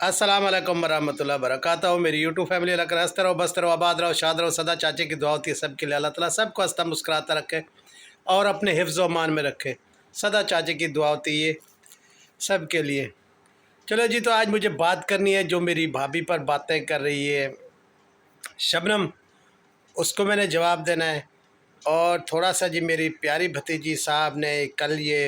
अस्सलाम वालेकुम वरहमतुल्लाहि वबरकातुहू। मेरी यूट्यूब फैमिली लग हंसते रहो, बसते रहो, आबाद रहो, शाद रहो सदा। चाचे की दुआ होती है सबके लिए, अल्लाह ताला सबको हंसता मुस्कुराता रखे और अपने हिफ्ज़ व मान में रखे। सदा चाचे की दुआ होती है सबके लिए। चलो जी, तो आज मुझे बात करनी है जो मेरी भाभी पर बातें कर रही है शबनम, उसको मैंने जवाब देना है। और थोड़ा सा जी मेरी प्यारी भतीजी साहब ने कल ये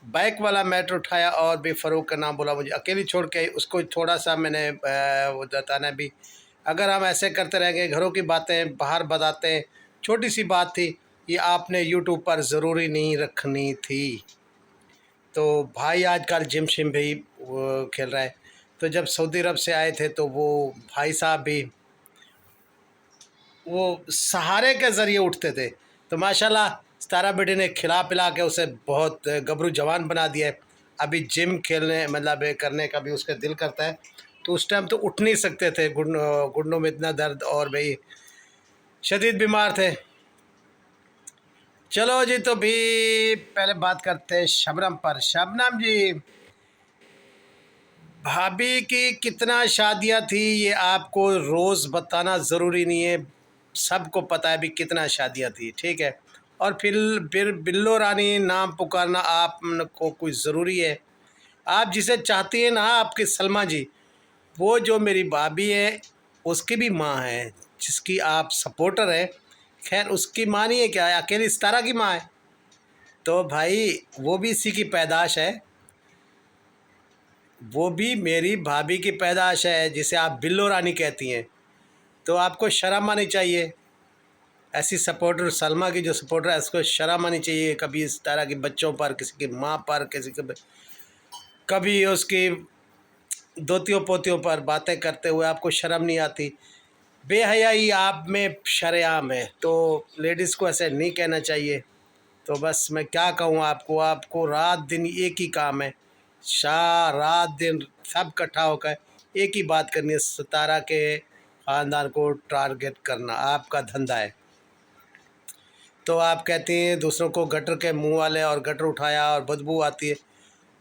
बाइक वाला मैटर उठाया और भी फ़ारूक का नाम बोला, मुझे अकेली छोड़ के आई, उसको थोड़ा सा मैंने वो बताना भी। अगर हम ऐसे करते रहेंगे, घरों की बातें बाहर बताते हैं, छोटी सी बात थी, ये आपने यूट्यूब पर ज़रूरी नहीं रखनी थी। तो भाई आजकल जिम शिम भी वो खेल रहा है। तो जब सऊदी अरब से आए थे तो वो भाई साहब भी वो सहारे के ज़रिए उठते थे। तो माशाल्लाह सितारा बेटी ने खिला पिला के उसे बहुत गबरू जवान बना दिया है। अभी जिम खेलने मतलब करने का भी उसका दिल करता है। तो उस टाइम तो उठ नहीं सकते थे, घुटनों में इतना दर्द और भाई शदीद बीमार थे। चलो जी, तो भी पहले बात करते हैं शबनम पर। शबनम जी, भाभी की कितना शादियां थी ये आपको रोज़ बताना ज़रूरी नहीं है, सबको पता है भी कितना शादियां थी, ठीक है। और फिर बिल्लो रानी नाम पुकारना आपको कोई ज़रूरी है? आप जिसे चाहती हैं ना आपकी सलमा जी, वो जो मेरी भाभी है उसकी भी माँ है, जिसकी आप सपोर्टर है। खैर उसकी माँ नहीं है क्या, अकेली सितारा की माँ है? तो भाई वो भी इसी की पैदाश है, वो भी मेरी भाभी की पैदाश है जिसे आप बिल्लो रानी कहती हैं। तो आपको शर्म आनी चाहिए। ऐसी सपोर्टर सलमा की जो सपोर्टर है उसको शर्म आनी चाहिए। कभी इस तरह के बच्चों पर, किसी की माँ पर, किसी के कभी उसकी दोतियों पोतियों पर बातें करते हुए आपको शर्म नहीं आती। बेहयाई आप में शरेआम है। तो लेडीज़ को ऐसे नहीं कहना चाहिए। तो बस मैं क्या कहूँ आपको, आपको रात दिन एक ही काम है, शाह रात दिन सब इकट्ठा होकर एक ही बात करनी है, सितारा के ख़ानदान को टारगेट करना आपका धंधा है। तो आप कहती हैं दूसरों को गटर के मुंह वाले, और गटर उठाया और बदबू आती है।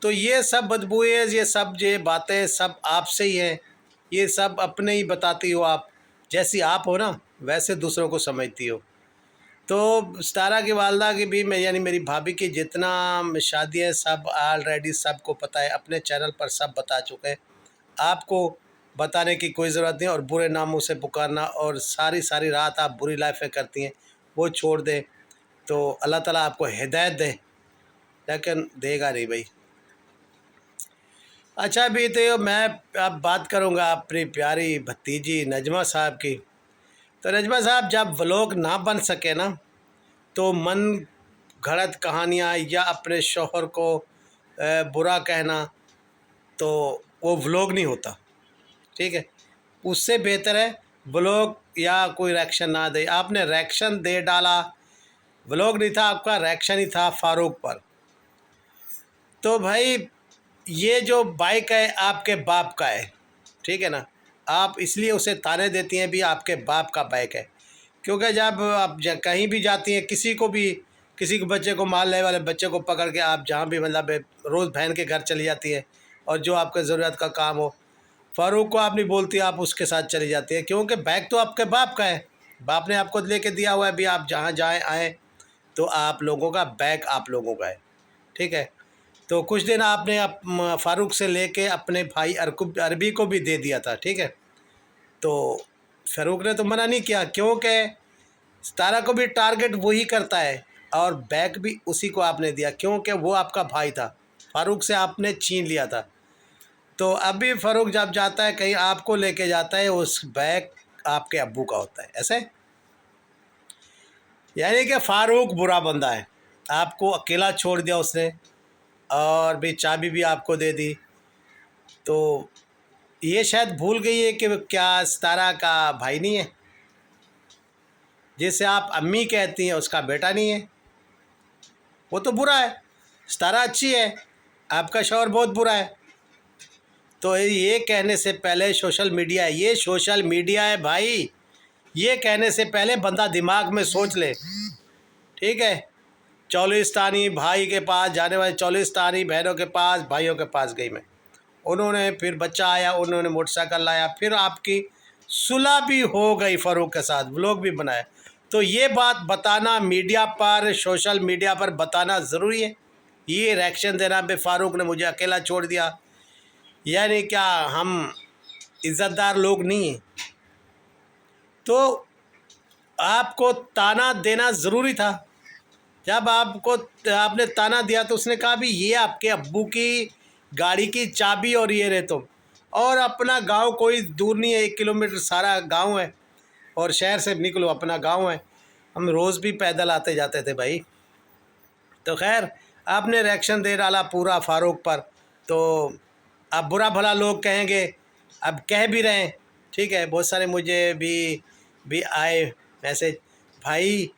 तो ये सब बदबूएँ, ये सब ये बातें सब आपसे ही हैं। ये सब अपने ही बताती हो आप। जैसी आप हो ना वैसे दूसरों को समझती हो। तो सितारा की वालदा की भी मैं यानी मेरी भाभी की जितना शादी है सब ऑलरेडी सबको पता है, अपने चैनल पर सब बता चुके हैं। आपको बताने की कोई ज़रूरत नहीं। और बुरे नामों से पुकारना और सारी सारी रात आप बुरी लाइफें करती हैं, वो छोड़ दें। तो अल्लाह ताला आपको हिदायत दे, लेकिन देगा नहीं भाई। अच्छा भी तो मैं अब बात करूँगा अपनी प्यारी भतीजी नजमा साहब की। तो नजमा साहब, जब व्लॉग ना बन सके ना तो मन घड़त कहानियाँ या अपने शौहर को बुरा कहना, तो वो व्लॉग नहीं होता, ठीक है। उससे बेहतर है व्लॉग या कोई रिएक्शन ना दे। आपने रिएक्शन दे डाला, व्लॉग नहीं था आपका, रिएक्शन ही था फ़ारूक पर। तो भाई ये जो बाइक है आपके बाप का है, ठीक है ना। आप इसलिए उसे ताने देती हैं भी आपके बाप का बाइक है, क्योंकि जब आप कहीं भी जाती हैं, किसी को भी, किसी के बच्चे को मारने वाले बच्चे को पकड़ के आप जहाँ भी मतलब रोज़ बहन के घर चली जाती है, और जो आपके ज़रूरत का काम हो, फ़ारूक को आप नहीं बोलती, आप उसके साथ चली जाती है, क्योंकि बैग तो आपके बाप का है। बाप ने आपको लेके दिया हुआ है भी, आप जहाँ जाएँ आएँ तो आप लोगों का बैग आप लोगों का है, ठीक है। तो कुछ दिन आपने फ़ारूक से लेके अपने भाई अरबी को भी दे दिया था, ठीक है। तो फ़ारूक ने तो मना नहीं किया, क्योंकि सितारा को भी टारगेट वही करता है, और बैग भी उसी को आपने दिया क्योंकि वो आपका भाई था। फ़ारूक से आपने छीन लिया था। तो अभी फ़ारूक जब जाता है कहीं, आपको लेके जाता है, उस बैग आपके अब्बू का होता है, ऐसे। यानी कि फ़ारूक बुरा बंदा है, आपको अकेला छोड़ दिया उसने, और भी चाबी भी आपको दे दी। तो ये शायद भूल गई है कि क्या सितारा का भाई नहीं है, जिसे आप अम्मी कहती हैं उसका बेटा नहीं है। वो तो बुरा है, सितारा अच्छी है, आपका शौहर बहुत बुरा है। तो ये कहने से पहले सोशल मीडिया है, ये सोशल मीडिया है भाई। ये कहने से पहले बंदा दिमाग में सोच ले, ठीक है। चौलिस्तानी भाई के पास जाने वाले, चौलिस्तानी बहनों के पास, भाइयों के पास गई मैं, उन्होंने फिर बच्चा आया, उन्होंने मोटरसाइकिल लाया, फिर आपकी सुलह भी हो गई फ़ारूक के साथ, व्लॉग भी बनाया। तो ये बात बताना मीडिया पर, सोशल मीडिया पर बताना ज़रूरी है। ये रिएक्शन देना भी फ़ारूक ने मुझे अकेला छोड़ दिया, यानी क्या हम इज़्ज़तदार लोग नहीं हैं? तो आपको ताना देना ज़रूरी था। जब आपने ताना दिया तो उसने कहा भी ये आपके अब्बू की गाड़ी की चाबी और ये रहे तुम, और अपना गांव कोई दूर नहीं है, 1 किलोमीटर सारा गांव है, और शहर से निकलो अपना गांव है, हम रोज़ भी पैदल आते जाते थे भाई। तो खैर आपने रिएक्शन दे डाला पूरा फ़ारूक पर, तो अब बुरा भला लोग कहेंगे, अब कह भी रहे हैं, ठीक है। बहुत सारे मुझे भी आए मैसेज, भाई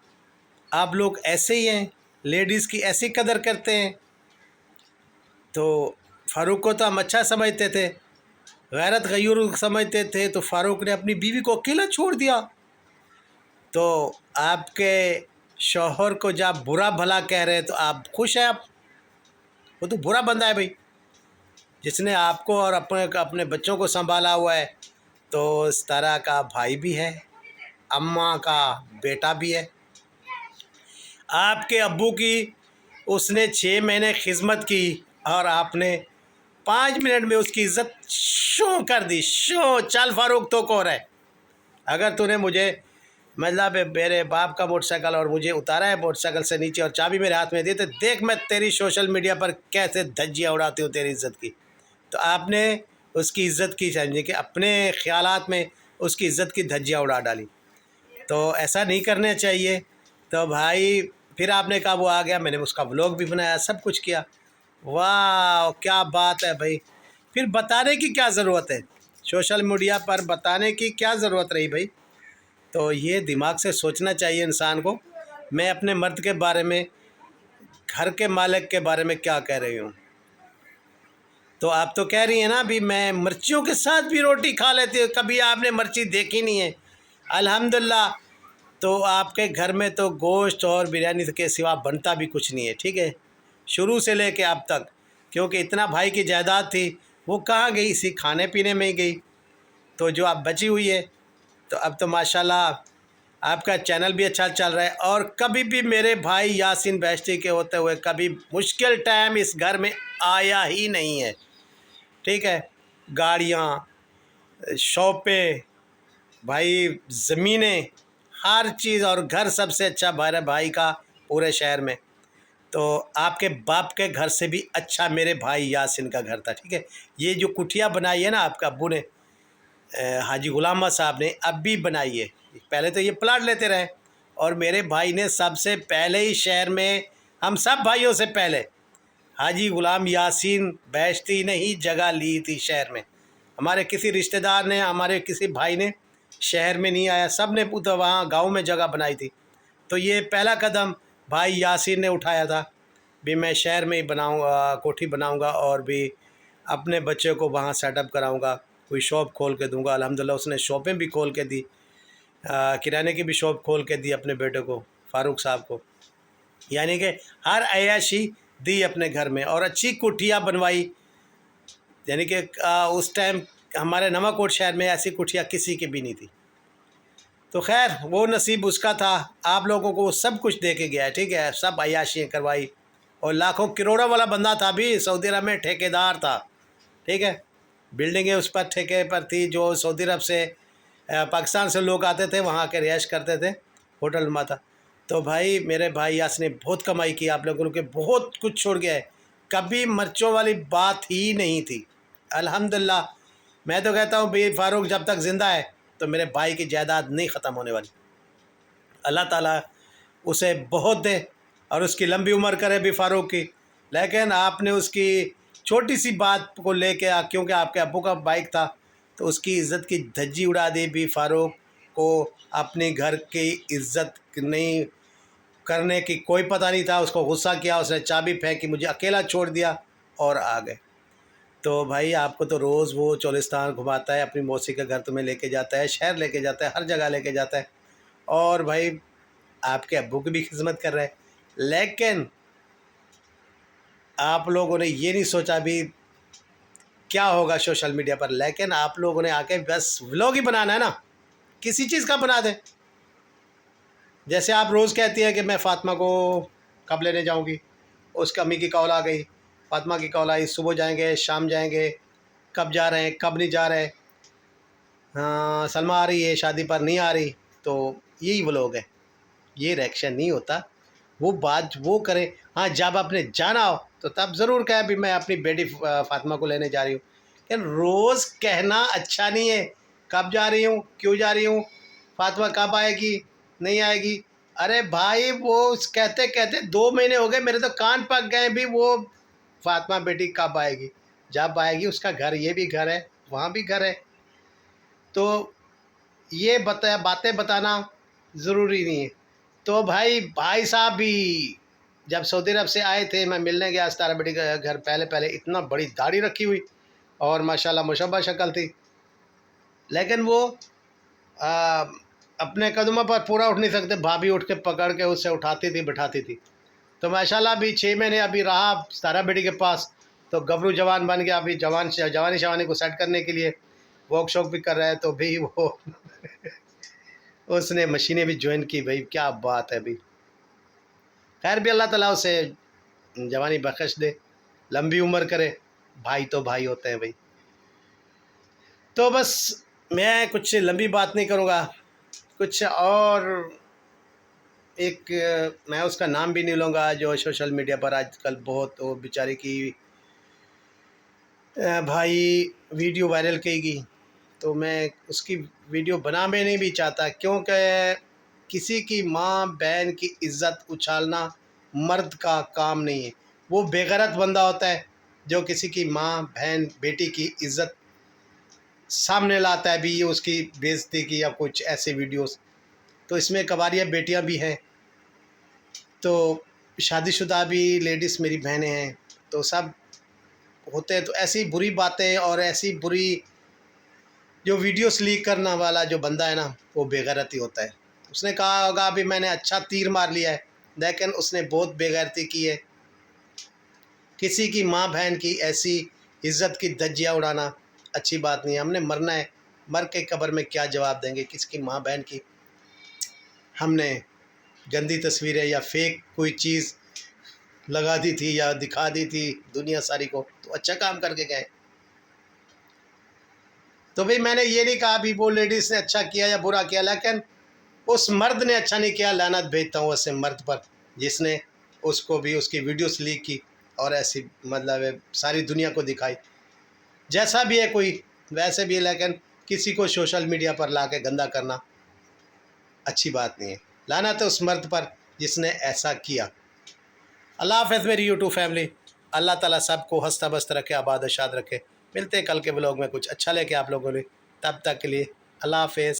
आप लोग ऐसे ही हैं, लेडीज़ की ऐसी कदर करते हैं। तो फ़ारूक को तो हम अच्छा समझते थे, गैरत गयूर समझते थे, तो फ़ारूक ने अपनी बीवी को अकेला छोड़ दिया। तो आपके शौहर को जब बुरा भला कह रहे हैं तो आप खुश हैं? आप, वो तो बुरा बंदा है भाई, जिसने आपको और अपने बच्चों को संभाला हुआ है। तो इस तरह का भाई भी है, अम्मा का बेटा भी है। आपके अब्बू की उसने 6 महीने खिदमत की और आपने 5 मिनट में उसकी इज्जत शो कर दी। शो चल फ़ारूक तो को रहे, अगर तूने मुझे मतलब मेरे बाप का मोटरसाइकिल और मुझे उतारा है मोटरसाइकिल से नीचे और चाबी मेरे हाथ में दी, तो देख मैं तेरी सोशल मीडिया पर कैसे धज्जियाँ उड़ाती हूँ तेरी इज़्ज़त की। तो आपने उसकी इज़्ज़त की, समझे कि अपने ख्यालात में उसकी इज़्ज़त की धज्जियाँ उड़ा डाली। तो ऐसा नहीं करना चाहिए। तो भाई फिर आपने कहा वो आ गया, मैंने उसका व्लॉग भी बनाया, सब कुछ किया। वाह क्या बात है भाई, फिर बताने की क्या ज़रूरत है? सोशल मीडिया पर बताने की क्या ज़रूरत रही भाई? तो ये दिमाग से सोचना चाहिए इंसान को। मैं अपने मर्द के बारे में, घर के मालिक के बारे में क्या कह रही हूँ? तो आप तो कह रही हैं ना भी मैं मिर्चियों के साथ भी रोटी खा लेती हूँ, कभी आपने मिर्ची देखी नहीं है। अल्हम्दुलिल्लाह। तो आपके घर में तो गोश्त और बिरयानी के सिवा बनता भी कुछ नहीं है, ठीक है, शुरू से लेके अब तक। क्योंकि इतना भाई की जायदाद थी, वो कहाँ गई? इसी खाने पीने में ही गई। तो जो अब बची हुई है, तो अब तो माशाल्लाह आपका चैनल भी अच्छा चल रहा है। और कभी भी मेरे भाई यासीन बैश्ती के होते हुए कभी मुश्किल टाइम इस घर में आया ही नहीं है, ठीक है। गाड़ियाँ, शॉपें, भाई ज़मीनें, हर चीज़, और घर सबसे अच्छा मेरे भाई का पूरे शहर में। तो आपके बाप के घर से भी अच्छा मेरे भाई यासिन का घर था, ठीक है। ये जो कुटिया बनाई है ना आपका अब्बू ने, हाजी गुलाम अहमद साहब ने अब भी बनाई है। पहले तो ये प्लाट लेते रहे, और मेरे भाई ने सबसे पहले ही शहर में, हम सब भाइयों से पहले हाजी गुलाम यासीन बैश्ती ने ही जगह ली थी शहर में। हमारे किसी रिश्तेदार ने, हमारे किसी भाई ने शहर में नहीं आया, सब ने तो वहाँ गांव में जगह बनाई थी। तो ये पहला कदम भाई यासीन ने उठाया था भी मैं शहर में ही बनाऊँगा, कोठी बनाऊँगा, और भी अपने बच्चे को वहाँ सेटअप कराऊँगा, कोई शॉप खोल के दूँगा। अल्हम्दुलिल्लाह उसने शॉपें भी खोल के दी, किराने की भी शॉप खोल के दी अपने बेटे को, फ़ारूक साहब को। यानी कि हर अय्याशी दी अपने घर में, और अच्छी कुटिया बनवाई। यानी कि उस टाइम हमारे नवाकोट शहर में ऐसी कुटिया किसी की भी नहीं थी। तो खैर वो नसीब उसका था, आप लोगों को सब कुछ दे के गया है, ठीक है, सब अय्याशियाँ करवाई। और लाखों करोड़ों वाला बंदा था भी, सऊदी अरब में ठेकेदार था, ठीक है। बिल्डिंगें उस पर ठेके पर थी, जो सऊदी अरब से पाकिस्तान से लोग आते थे, वहाँ के रिहाइश करते थे, होटल में था। तो भाई मेरे भाई यास ने बहुत कमाई की, आप लोगों के बहुत कुछ छोड़ गया है, कभी मिर्चों वाली बात ही नहीं थी। अल्हम्दुलिल्लाह। मैं तो कहता हूँ भाई फ़ारूक जब तक ज़िंदा है तो मेरे भाई की जायदाद नहीं ख़त्म होने वाली। अल्लाह ताला उसे बहुत दे और उसकी लंबी उम्र करे भी फ़ारूक की। लेकिन आपने उसकी छोटी सी बात को लेके, क्योंकि आपके अब्बू का बाइक था, तो उसकी इज़्ज़त की धज्जी उड़ा दी भी। फ़ारूक को अपने घर की इज़्ज़त नहीं करने की कोई पता नहीं था, उसको गुस्सा किया, उसने चाबी फेंकी, मुझे अकेला छोड़ दिया और आ गए। तो भाई आपको तो रोज़ वो चोलिस्तान घुमाता है, अपनी मौसी के घर तुम्हें लेके जाता है, शहर लेके जाता है, हर जगह लेके जाता है, और भाई आपके अब्बू की भी खिदमत कर रहा है। लेकिन आप लोगों ने ये नहीं सोचा भी क्या होगा सोशल मीडिया पर। लेकिन आप लोगों ने आके बस व्लॉग ही बनाना है ना, किसी चीज़ का बना दें। जैसे आप रोज़ कहती हैं कि मैं फ़ातिमा को कब लेने जाऊंगी, उसकी अम्मी की कॉल आ गई, फ़ातिमा की कॉल आई, सुबह जाएंगे शाम जाएंगे, कब जा रहे हैं कब नहीं जा रहे, हाँ सलमा आ रही है शादी पर नहीं आ रही, तो यही व्लॉग है। ये रिएक्शन नहीं होता, वो बात वो करें। हाँ जब आपने जाना हो तो तब ज़रूर कहे भी मैं अपनी बेटी फ़ातिमा को लेने जा रही हूँ। लेकिन रोज़ कहना अच्छा नहीं है, कब जा रही हूँ क्यों जा रही हूँ, फ़ातिमा कब आएगी नहीं आएगी। अरे भाई वो कहते कहते 2 महीने हो गए, मेरे तो कान पक गए भी। वो फ़ातिमा बेटी कब आएगी, जब आएगी उसका घर, ये भी घर है वहाँ भी घर है, तो ये बातें बताना ज़रूरी नहीं है। तो भाई साहब भी जब सऊदी अरब से आए थे, मैं मिलने गया सितारा बेटी का घर, पहले पहले इतना बड़ी दाढ़ी रखी हुई और माशाल्लाह मुशब्बा शक्ल थी, लेकिन वो आ, अपने कदमों पर पूरा उठ नहीं सकते, भाभी उठ के पकड़ के उससे उठाती थी बिठाती थी। तो माशाल्लाह अभी 6 महीने अभी रहा सितारा बेटी के पास, तो गबरू जवान बन गया। अभी जवानी शवानी को सेट करने के लिए वर्कशॉप भी कर रहा है, तो भी वो उसने मशीनें भी ज्वाइन की। भाई क्या बात है। अभी खैर भी अल्लाह ताला उसे जवानी बख्श दे, लंबी उम्र करे, भाई तो भाई होते हैं भाई। तो बस मैं कुछ लंबी बात नहीं करूँगा, कुछ और एक मैं उसका नाम भी नहीं लूँगा, जो सोशल मीडिया पर आजकल बहुत वो बेचारे की भाई वीडियो वायरल की, तो मैं उसकी वीडियो बना में नहीं भी चाहता, क्योंकि किसी की माँ बहन की इज़्ज़त उछालना मर्द का काम नहीं है। वो बेगैरत बंदा होता है जो किसी की माँ बहन बेटी की इज़्ज़त सामने लाता है भी, ये उसकी बेइज्जती की या कुछ ऐसे वीडियोस। तो इसमें कबारिया बेटियां भी हैं, तो शादीशुदा भी लेडीज़ मेरी बहनें हैं, तो सब होते हैं। तो ऐसी बुरी बातें और ऐसी बुरी जो वीडियोस लीक करने वाला जो बंदा है ना, वो बेगैरत ही होता है। उसने कहा होगा अभी मैंने अच्छा तीर मार लिया है, लेकिन उसने बहुत बेगैरती की है। किसी की माँ बहन की ऐसी इज़्ज़त की धज्जियाँ उड़ाना अच्छी बात नहीं है। हमने मरना है, मर के कब्र में क्या जवाब देंगे किसी की माँ बहन की। हमने गंदी तस्वीरें या फेक कोई चीज़ लगा दी थी या दिखा दी थी दुनिया सारी को, तो अच्छा काम करके गए। तो भाई मैंने ये नहीं कहा अभी वो लेडीज़ ने अच्छा किया या बुरा किया, लेकिन उस मर्द ने अच्छा नहीं किया। लानत भेजता हूँ ऐसे मर्द पर जिसने उसको भी उसकी वीडियोस लीक की और ऐसी मतलब सारी दुनिया को दिखाई। जैसा भी है कोई वैसे भी है, लेकिन किसी को सोशल मीडिया पर ला के गंदा करना अच्छी बात नहीं है। लानत है उस मर्द पर जिसने ऐसा किया। अल्लाह हाफ़िज़ मेरी यूट्यूब फैमिली। अल्लाह ताला सबको हंसता बसता रखे, आबाद शाद रखे। मिलते हैं कल के ब्लॉग में कुछ अच्छा लेके आप लोगों ने, तब तक के लिए अल्लाह हाफ़िज़।